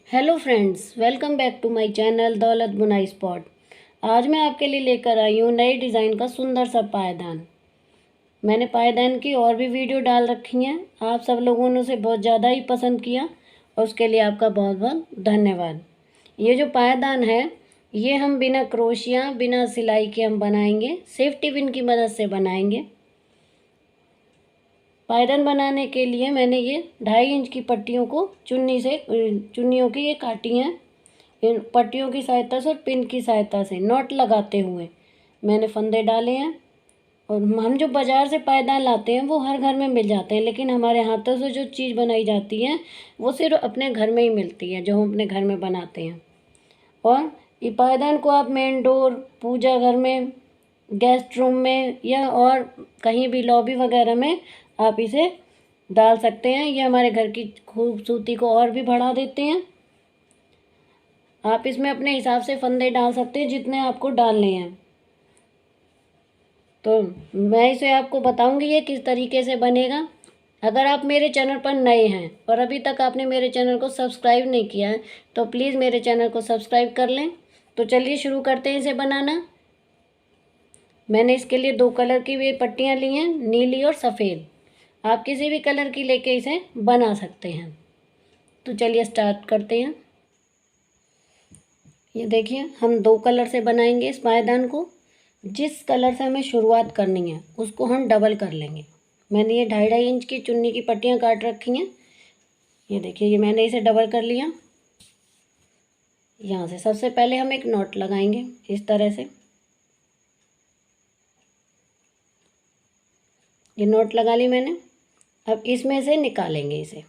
Hello friends, welcome back to my channel Daulat Bunai spot. आज मैं आपके लिए लेकर आई हूँ नई डिज़ाइन का सुंदर सा पायदान। मैंने पायदान की और भी वीडियो डाल रखी हैं। आप सब लोगों ने उसे बहुत ज़्यादा ही पसंद किया और उसके लिए आपका बहुत बहुत धन्यवाद। ये जो पायदान है ये हम बिना क्रोशिया बिना सिलाई के हम बनाएंगे, सेफ्टी पिन की मदद से बनाएंगे। पायदान बनाने के लिए मैंने ये 2.5 इंच की पट्टियों को चुन्नियों की ये काटी हैं। इन पट्टियों की सहायता से और पिन की सहायता से नॉट लगाते हुए मैंने फंदे डाले हैं। और हम जो बाज़ार से पायदान लाते हैं वो हर घर में मिल जाते हैं, लेकिन हमारे हाथों से जो चीज़ बनाई जाती है वो सिर्फ अपने घर में ही मिलती है, जो हम अपने घर में बनाते हैं। और ये पायदान को आप मेन डोर, पूजा घर में, गेस्ट रूम में या और कहीं भी लॉबी वगैरह में आप इसे डाल सकते हैं। ये हमारे घर की खूबसूरती को और भी बढ़ा देते हैं। आप इसमें अपने हिसाब से फंदे डाल सकते हैं जितने आपको डालने हैं। तो मैं इसे आपको बताऊंगी ये किस तरीके से बनेगा। अगर आप मेरे चैनल पर नए हैं और अभी तक आपने मेरे चैनल को सब्सक्राइब नहीं किया है तो प्लीज़ मेरे चैनल को सब्सक्राइब कर लें। तो चलिए शुरू करते हैं इसे बनाना। मैंने इसके लिए 2 कलर की भी पट्टियाँ ली हैं, नीली और सफ़ेद। आप किसी भी कलर की लेके इसे बना सकते हैं। तो चलिए स्टार्ट करते हैं। ये देखिए, हम 2 कलर से बनाएंगे इस पायदान को। जिस कलर से हमें शुरुआत करनी है उसको हम डबल कर लेंगे। मैंने ये 2.5 इंच की चुन्नी की पट्टियाँ काट रखी हैं। ये देखिए, ये मैंने इसे डबल कर लिया। यहाँ से सबसे पहले हम एक नॉट लगाएंगे इस तरह से। ये नॉट लगा ली मैंने। अब इसमें से निकालेंगे इसे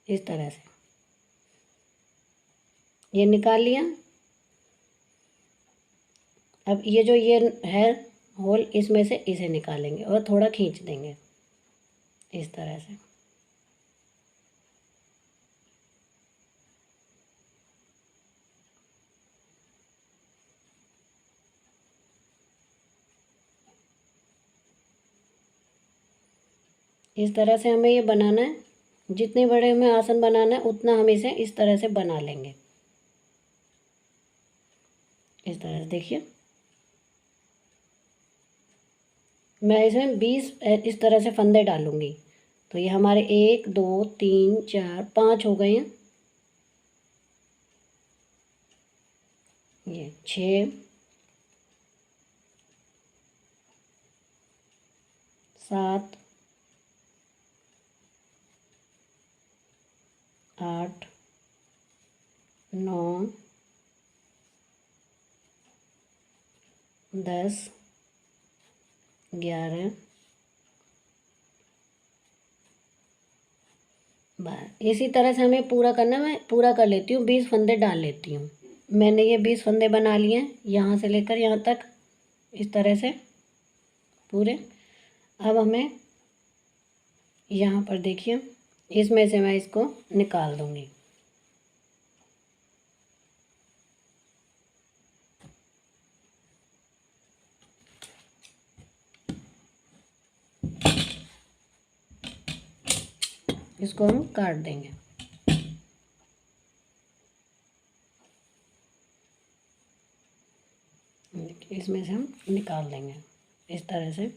इस तरह से। ये निकाल लिया। अब ये जो ये है होल, इसमें से इसे निकालेंगे और थोड़ा खींच देंगे इस तरह से। इस तरह से हमें ये बनाना है। जितने बड़े हमें आसन बनाना है उतना हम इसे इस तरह से बना लेंगे। इस तरह से देखिए, मैं इसमें 20 इस तरह से फंदे डालूंगी। तो ये हमारे 1 2 3 4 5 हो गए हैं। ये 6 7 8 9 10 11 12। इसी तरह से हमें पूरा करना। मैं पूरा कर लेती हूँ, 20 फंदे डाल लेती हूँ। मैंने ये 20 फंदे बना लिए हैं, यहाँ से लेकर यहाँ तक इस तरह से पूरे। अब हमें यहाँ पर देखिए, इसमें से मैं इसको निकाल दूँगी। इसको हम काट देंगे। इसमें से हम निकाल देंगे इस तरह से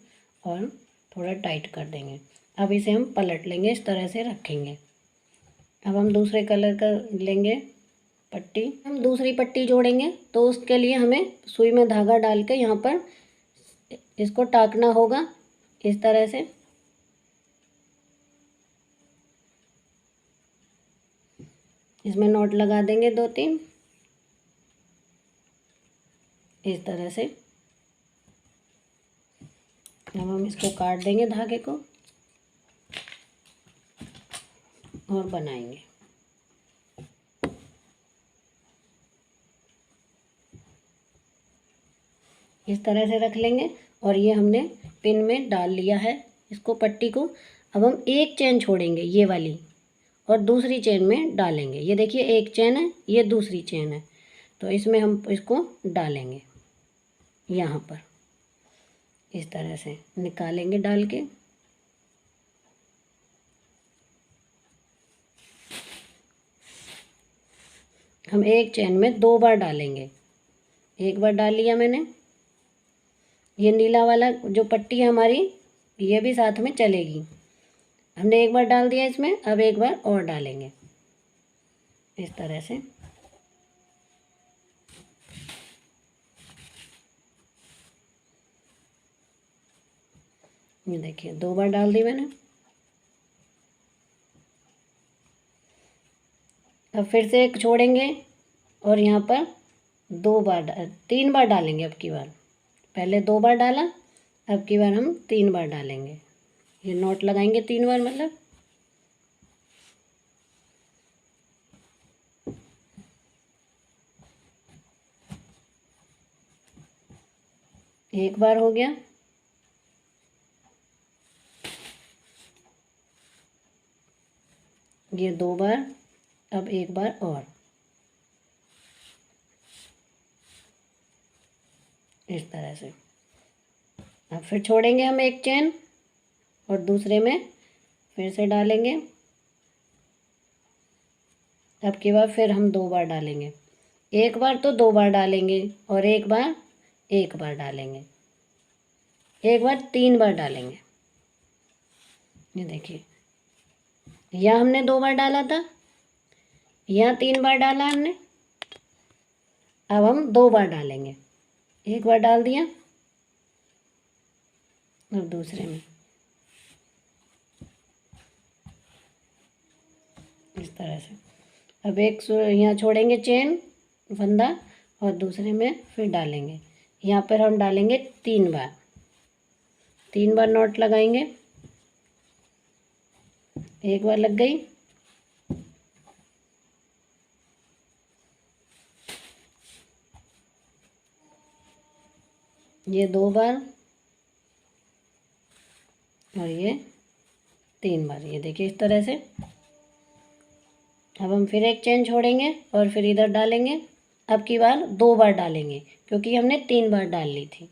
और थोड़ा टाइट कर देंगे। अब इसे हम पलट लेंगे, इस तरह से रखेंगे। अब हम दूसरे कलर का लेंगे पट्टी। हम दूसरी पट्टी जोड़ेंगे तो उसके लिए हमें सुई में धागा डाल के यहाँ पर इसको टाकना होगा इस तरह से। इसमें नॉट लगा देंगे 2-3 इस तरह से। अब हम इसको काट देंगे धागे को और बनाएंगे। इस तरह से रख लेंगे और ये हमने पिन में डाल लिया है इसको, पट्टी को। अब हम एक चेन छोड़ेंगे ये वाली और दूसरी चेन में डालेंगे। ये देखिए, एक चेन है, ये दूसरी चेन है, तो इसमें हम इसको डालेंगे यहाँ पर। इस तरह से निकालेंगे डाल के। हम एक चेन में 2 बार डालेंगे। एक बार डाल लिया मैंने, ये नीला वाला जो पट्टी है हमारी ये भी साथ में चलेगी। हमने एक बार डाल दिया इसमें, अब एक बार और डालेंगे इस तरह से। ये देखिए 2 बार डाल दी मैंने। अब फिर से एक छोड़ेंगे और यहाँ पर 3 बार डालेंगे। अब की बार, पहले 2 बार डाला, अब की बार हम 3 बार डालेंगे। ये नॉट लगाएंगे 3 बार, मतलब एक बार हो गया, ये 2 बार, अब एक बार और इस तरह से। अब फिर छोड़ेंगे हम एक चेन और दूसरे में फिर से डालेंगे। अब की बार फिर हम 2 बार डालेंगे। एक बार तो 2 बार डालेंगे और एक बार डालेंगे, एक बार 3 बार डालेंगे। ये देखिए यहाँ हमने 2 बार डाला था, यहाँ 3 बार डाला हमने, अब हम 2 बार डालेंगे। एक बार डाल दिया, अब दूसरे में इस तरह से। अब एक यहाँ छोड़ेंगे चेन फंदा और दूसरे में फिर डालेंगे। यहाँ पर हम डालेंगे 3 बार, 3 बार नॉट लगाएंगे। एक बार लग गई, ये 2 बार और ये 3 बार। ये देखिए इस तरह से। अब हम फिर एक चेन छोड़ेंगे और फिर इधर डालेंगे। अब की बार 2 बार डालेंगे क्योंकि हमने 3 बार डाल ली थी।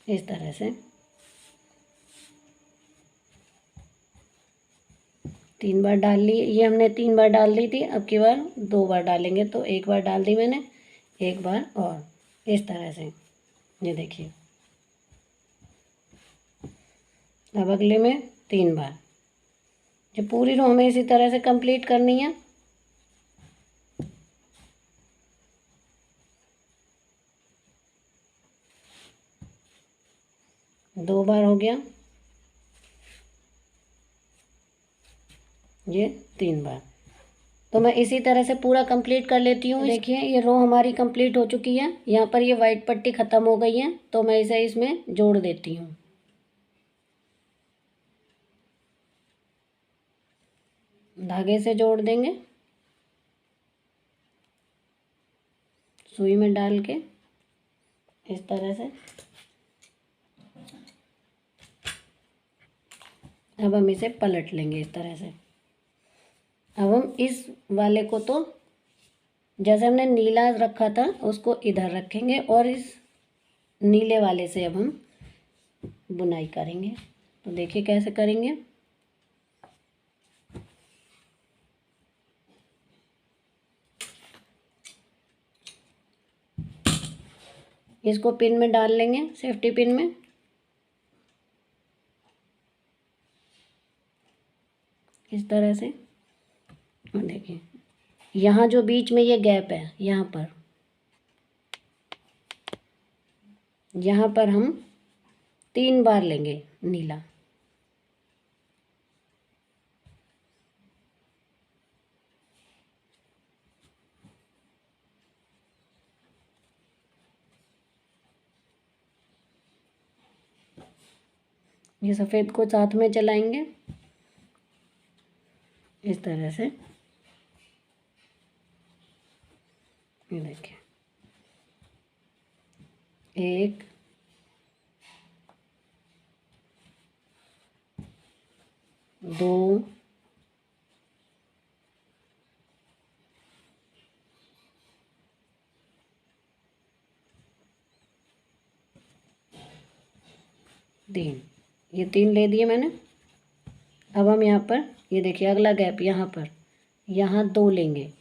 इस तरह से 3 बार डाल ली, ये हमने 3 बार डाल दी थी। अब की बार 2 बार डालेंगे, तो एक बार डाल दी मैंने, एक बार और इस तरह से। ये देखिए अब अगले में 3 बार। ये पूरी रो हमें इसी तरह से कंप्लीट करनी है। 2 बार हो गया, ये 3 बार। तो मैं इसी तरह से पूरा कंप्लीट कर लेती हूँ। देखिए ये रो हमारी कंप्लीट हो चुकी है। यहाँ पर ये वाइट पट्टी ख़त्म हो गई है, तो मैं इसे इसमें जोड़ देती हूँ। धागे से जोड़ देंगे, सुई में डाल के इस तरह से। अब हम इसे पलट लेंगे इस तरह से। अब हम इस वाले को, तो जैसे हमने नीला रखा था उसको इधर रखेंगे और इस नीले वाले से अब हम बुनाई करेंगे। तो देखिए कैसे करेंगे। इसको पिन में डाल लेंगे, सेफ्टी पिन में। इस तरह से। और देखिए यहाँ जो बीच में ये गैप है, यहाँ पर हम 3 बार लेंगे नीला। ये सफ़ेद को साथ में चलाएंगे इस तरह से। ये देखिए 1 2 3, ये 3 ले दिए मैंने। अब हम यहाँ पर ये देखिए अगला गैप यहाँ पर, यहाँ 2 लेंगे।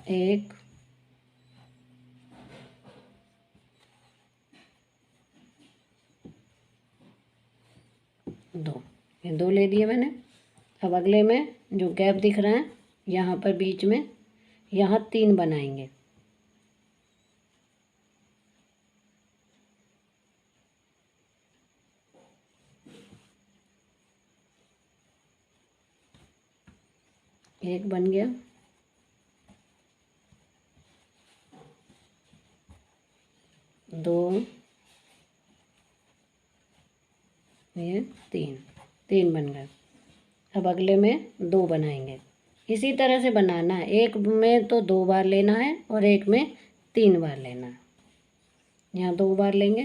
एक, दो, ये 2 ले दिए मैंने। अब अगले में जो गैप दिख रहा है यहाँ पर बीच में, यहाँ 3 बनाएंगे। एक बन गया, दो, ये 3 बन गए। अब अगले में 2 बनाएंगे। इसी तरह से बनाना है, एक में तो 2 बार लेना है और एक में 3 बार लेना है। यहाँ 2 बार लेंगे,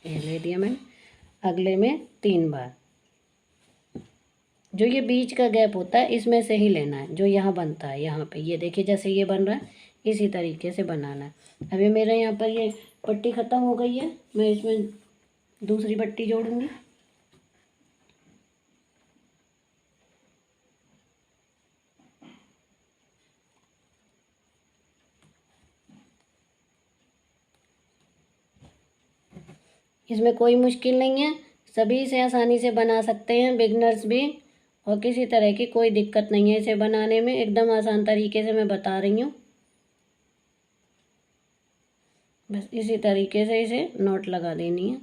ये ले दिया मैंने। अगले में 3 बार। जो ये बीच का गैप होता है इसमें से ही लेना है, जो यहाँ बनता है यहाँ पे, ये देखिए जैसे ये बन रहा है इसी तरीके से बनाना है। अभी मेरे यहाँ पर ये पट्टी ख़त्म हो गई है, मैं इसमें दूसरी पट्टी जोड़ूंगी। इसमें कोई मुश्किल नहीं है, सभी इसे आसानी से बना सकते हैं, बिगनर्स भी, और किसी तरह की कोई दिक्कत नहीं है इसे बनाने में। एकदम आसान तरीके से मैं बता रही हूँ। बस इसी तरीके से इसे नॉट लगा देनी है।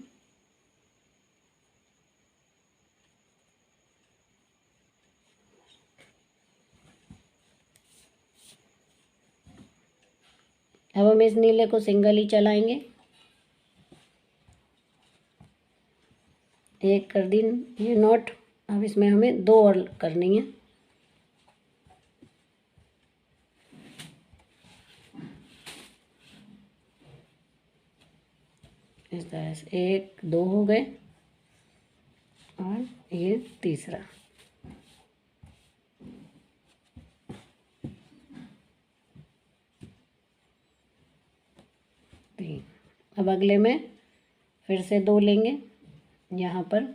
अब हम इस नीले को सिंगल ही चलाएंगे। एक कर दी ये नॉट, अब इसमें हमें 2 और करनी है। इस तरह से 1, 2 हो गए और ये तीसरा। अब अगले में फिर से 2 लेंगे, यहाँ पर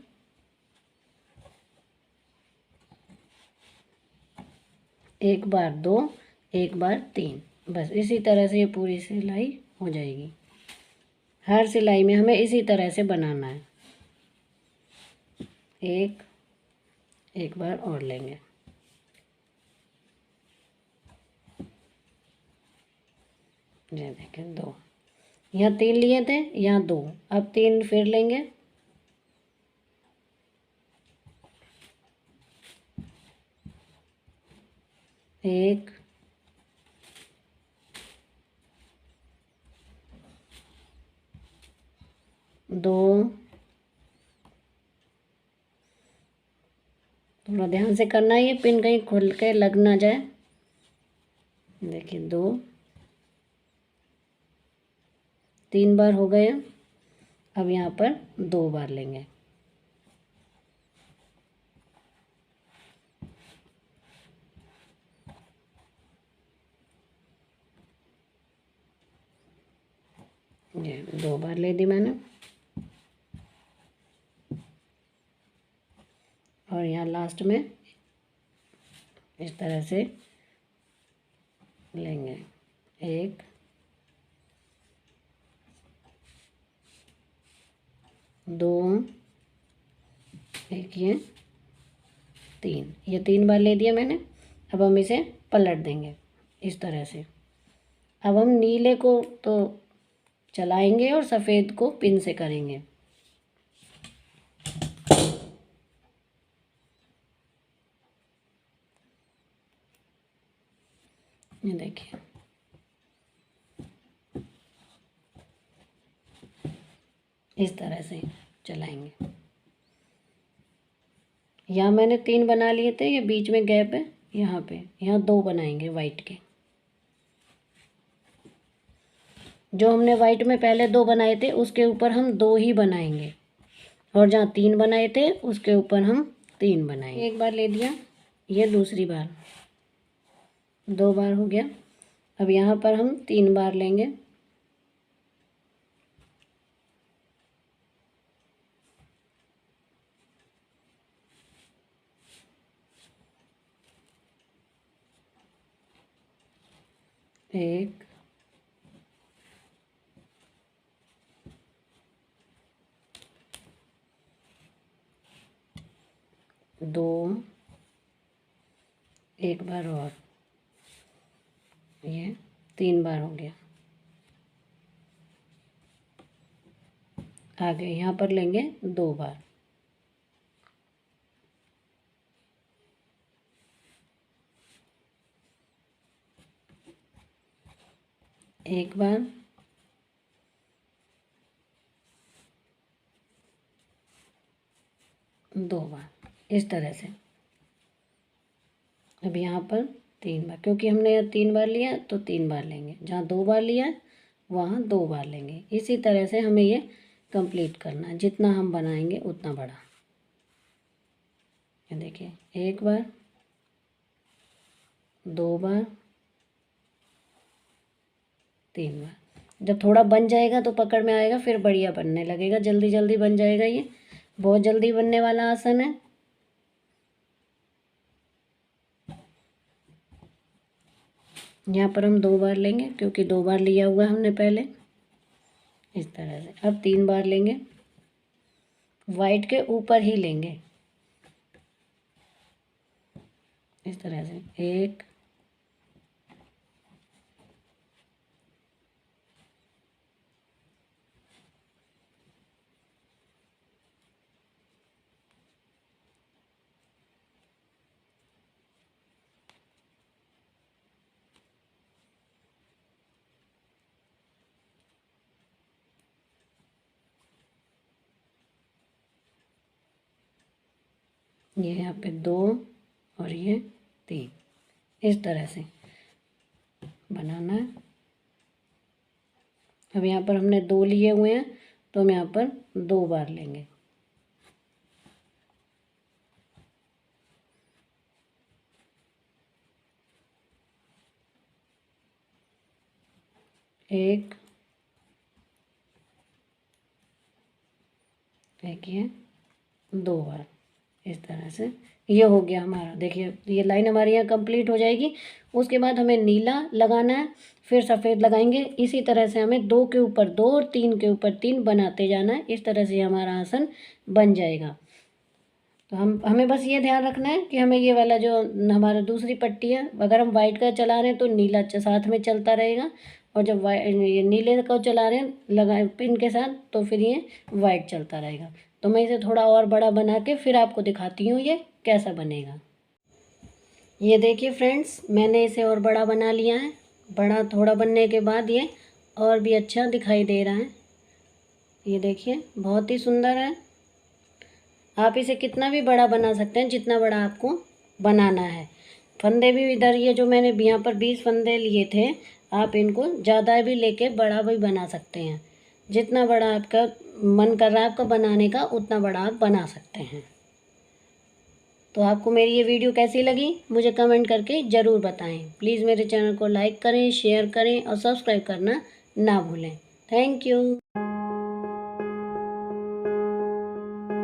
एक बार 2, एक बार 3। बस इसी तरह से ये पूरी सिलाई हो जाएगी। हर सिलाई में हमें इसी तरह से बनाना है। एक बार और लेंगे, ये देखें 2, यहाँ 3 लिए थे, यहाँ 2, अब 3 फिर लेंगे। एक, दो, थोड़ा ध्यान से करना है, ये पिन कहीं खुल के लग ना जाए। देखिए 2, 3 बार हो गए। अब यहाँ पर 2 बार लेंगे। ये 2 बार ले दी मैंने, और यहाँ लास्ट में इस तरह से लेंगे। 1, 2, एक ये 3, ये 3 बार ले दिया मैंने। अब हम इसे पलट देंगे इस तरह से। अब हम नीले को तो चलाएंगे और सफ़ेद को पिन से करेंगे। ये देखिए इस तरह से चलाएंगे। यहाँ मैंने 3 बना लिए थे, ये बीच में गैप है यहाँ पे, यहाँ 2 बनाएंगे वाइट के। जो हमने वाइट में पहले 2 बनाए थे उसके ऊपर हम 2 ही बनाएंगे, और जहाँ 3 बनाए थे उसके ऊपर हम 3 बनाएंगे। एक बार ले दिया, ये दूसरी बार, 2 बार हो गया। अब यहाँ पर हम 3 बार लेंगे। एक, दो, एक बार और, ये 3 बार हो गया। आगे यहाँ पर लेंगे 2 बार, एक बार, 2 बार, इस तरह से। अब यहाँ पर 3 बार, क्योंकि हमने यहाँ 3 बार लिया तो 3 बार लेंगे, जहाँ 2 बार लिया वहाँ 2 बार लेंगे। इसी तरह से हमें ये कंप्लीट करना है, जितना हम बनाएंगे उतना बड़ा। ये देखिए, 1 बार, 2 बार, 3 बार। जब थोड़ा बन जाएगा तो पकड़ में आएगा, फिर बढ़िया बनने लगेगा, जल्दी जल्दी बन जाएगा। ये बहुत जल्दी बनने वाला आसन है। यहाँ पर हम 2 बार लेंगे, क्योंकि 2 बार लिया हुआ है हमने पहले, इस तरह से। अब 3 बार लेंगे, वाइट के ऊपर ही लेंगे, इस तरह से। 1, ये यहाँ पे 2 और ये 3, इस तरह से बनाना है। अब यहाँ पर हमने 2 लिए हुए हैं, तो हम यहाँ पर 2 बार लेंगे। एक, देखिए 2 बार, इस तरह से। ये हो गया हमारा। देखिए, ये लाइन हमारी यहाँ कंप्लीट हो जाएगी। उसके बाद हमें नीला लगाना है, फिर सफ़ेद लगाएंगे। इसी तरह से हमें 2 के ऊपर 2 और 3 के ऊपर 3 बनाते जाना है। इस तरह से हमारा आसन बन जाएगा। तो हमें बस ये ध्यान रखना है कि हमें ये वाला जो हमारा दूसरी पट्टी है, अगर हम वाइट का चला रहे हैं तो नीला साथ में चलता रहेगा, और जब ये नीले का चला रहे हैं लगा पिन के साथ, तो फिर ये वाइट चलता रहेगा। तो मैं इसे थोड़ा और बड़ा बना के फिर आपको दिखाती हूँ ये कैसा बनेगा। ये देखिए फ्रेंड्स, मैंने इसे और बड़ा बना लिया है। बड़ा थोड़ा बनने के बाद ये और भी अच्छा दिखाई दे रहा है। ये देखिए, बहुत ही सुंदर है। आप इसे कितना भी बड़ा बना सकते हैं, जितना बड़ा आपको बनाना है। फंदे भी इधर, ये जो मैंने यहाँ पर 20 फंदे लिए थे, आप इनको ज़्यादा भी लेके बड़ा भी बना सकते हैं। जितना बड़ा आपका मन कर रहा है आपका बनाने का, उतना बड़ा आप बना सकते हैं। तो आपको मेरी ये वीडियो कैसी लगी मुझे कमेंट करके ज़रूर बताएं। प्लीज़ मेरे चैनल को लाइक करें, शेयर करें और सब्सक्राइब करना ना भूलें। Thank you.